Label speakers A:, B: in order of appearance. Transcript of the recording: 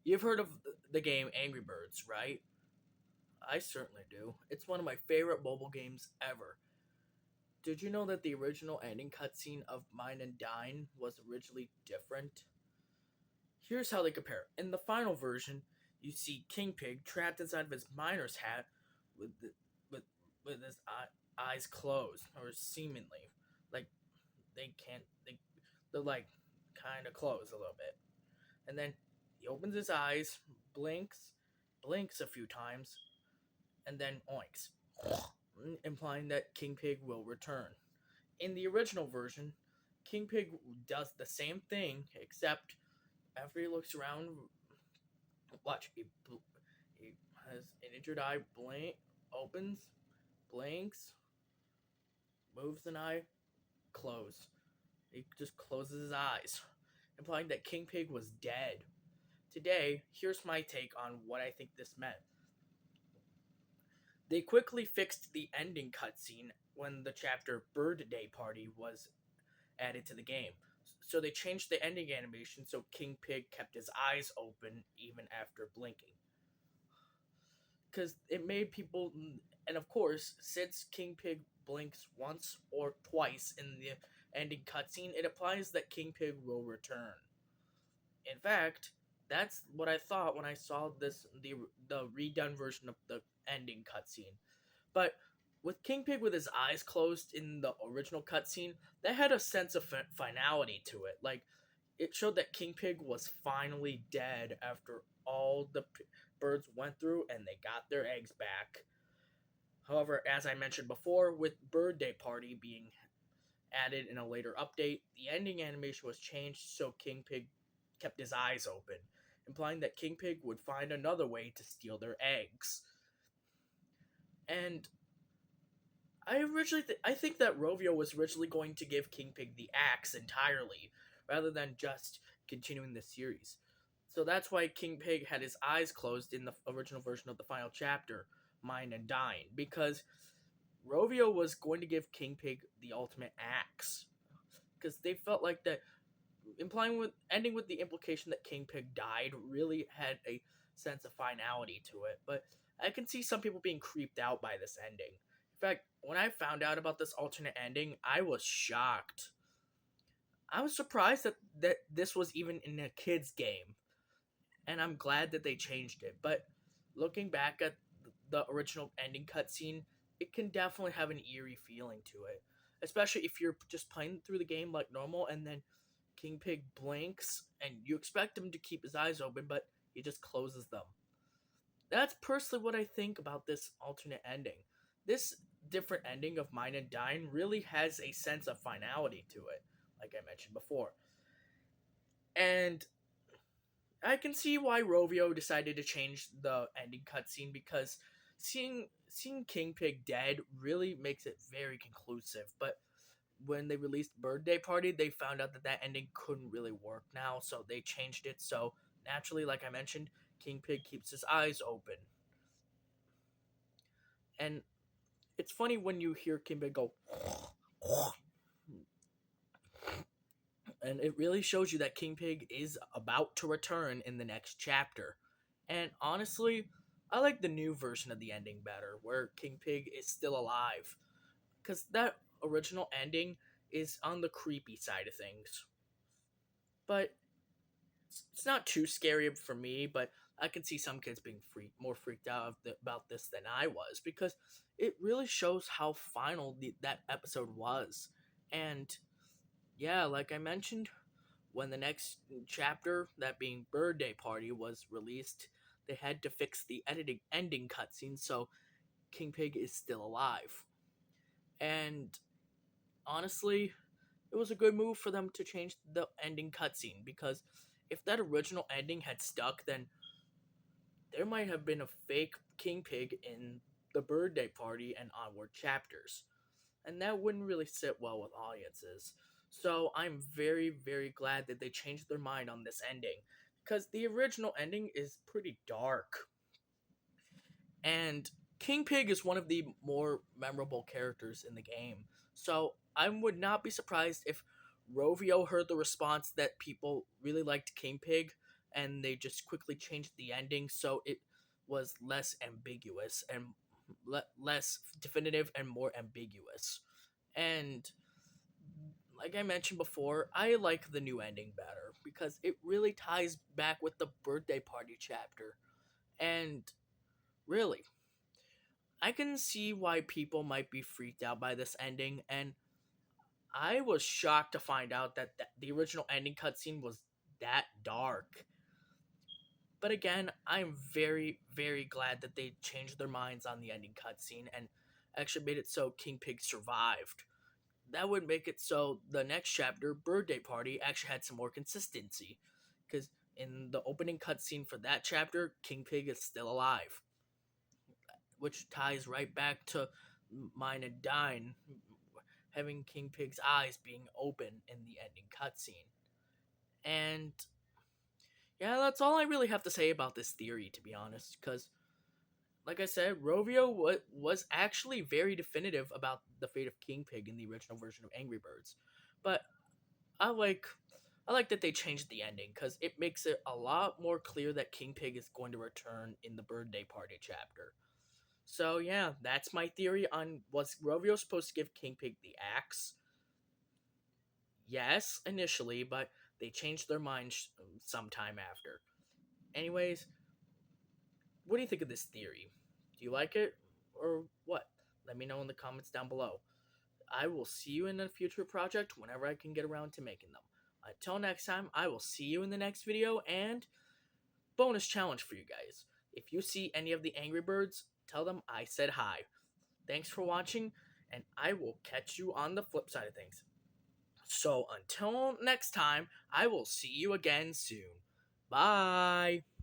A: You've heard of the game Angry Birds, right? I certainly do. It's one of my favorite mobile games ever. Did you know that the original ending cutscene of Mine and Dine was originally different? Here's how they compare. In the final version, you see King Pig trapped inside of his miner's hat with the, with with his eyes closed, or seemingly, like they can't they're like kind of closed a little bit, and then he opens his eyes, blinks, blinks a few times, and then oinks, implying that King Pig will return. In the original version, King Pig does the same thing, except after he looks around, watch, he has an injured eye, opens, blinks, moves an eye, close. He just closes his eyes, implying that King Pig was dead. Today, here's my take on what I think this meant. They quickly fixed the ending cutscene when the chapter Birdday Party was added to the game. So they changed the ending animation so King Pig kept his eyes open even after blinking. Because it made people. And of course, since King Pig blinks once or twice in the ending cutscene, it implies that King Pig will return. In fact, that's what I thought when I saw the redone version of the ending cutscene. But with King Pig with his eyes closed in the original cutscene, that had a sense of finality to it. Like, it showed that King Pig was finally dead after all the birds went through and they got their eggs back. However, as I mentioned before, with Birdday Party being added in a later update, the ending animation was changed so King Pig kept his eyes open, implying that King Pig would find another way to steal their eggs. And I think that Rovio was originally going to give King Pig the axe entirely, rather than just continuing the series. So that's why King Pig had his eyes closed in the original version of the final chapter, Mine and Dine, because Rovio was going to give King Pig the ultimate axe, because they felt like that implying with ending with the implication that King Pig died really had a sense of finality to it. But I can see some people being creeped out by this ending. In fact, when I found out about this alternate ending, I was shocked. I was surprised that this was even in a kids game, and I'm glad that they changed it. But looking back at the original ending cutscene, it can definitely have an eerie feeling to it, especially if you're just playing through the game like normal, and then King Pig blinks, and you expect him to keep his eyes open, but he just closes them. That's personally what I think about this alternate ending. This different ending of Mine and Dine really has a sense of finality to it, like I mentioned before. And I can see why Rovio decided to change the ending cutscene because seeing King Pig dead really makes it very conclusive. But when they released Birdday Party, they found out that ending couldn't really work now, so they changed it. So naturally, like I mentioned, King Pig keeps his eyes open, and it's funny when you hear King Pig go, and it really shows you that King Pig is about to return in the next chapter. And honestly, I like the new version of the ending better, where King Pig is still alive, because that original ending is on the creepy side of things. But it's not too scary for me, but I can see some kids being more freaked out about this than I was because it really shows how final that episode was. And yeah, like I mentioned, when the next chapter, that being Birdday Party, was released, they had to fix the editing ending cutscene so King Pig is still alive. And honestly, it was a good move for them to change the ending cutscene because if that original ending had stuck, then there might have been a fake King Pig in the Birdday Party and onward chapters, and that wouldn't really sit well with audiences. So I'm very, very glad that they changed their mind on this ending because the original ending is pretty dark, and King Pig is one of the more memorable characters in the game. So I would not be surprised if Rovio heard the response that people really liked King Pig and they just quickly changed the ending so it was less ambiguous and less definitive and more ambiguous. And like I mentioned before, I like the new ending better because it really ties back with the birthday party chapter. And really, I can see why people might be freaked out by this ending, and I was shocked to find out that the original ending cutscene was that dark. But again, I'm very, very glad that they changed their minds on the ending cutscene and actually made it so King Pig survived. That would make it so the next chapter, Birthday Party, actually had some more consistency. Because in the opening cutscene for that chapter, King Pig is still alive, which ties right back to mine and Dine having King Pig's eyes being open in the ending cutscene. And yeah, that's all I really have to say about this theory, to be honest. Because, like I said, Rovio was actually very definitive about the fate of King Pig in the original version of Angry Birds. But I like I like that they changed the ending because it makes it a lot more clear that King Pig is going to return in the Birthday Party chapter. So yeah, that's my theory on was Rovio supposed to give King Pig the axe? Yes, initially, but they changed their mind sometime after. Anyways, what do you think of this theory? Do you like it or what? Let me know in the comments down below. I will see you in a future project whenever I can get around to making them. Until next time, I will see you in the next video, and bonus challenge for you guys. If you see any of the Angry Birds, tell them I said hi. Thanks for watching, and I will catch you on the flip side of things. So until next time, I will see you again soon. Bye!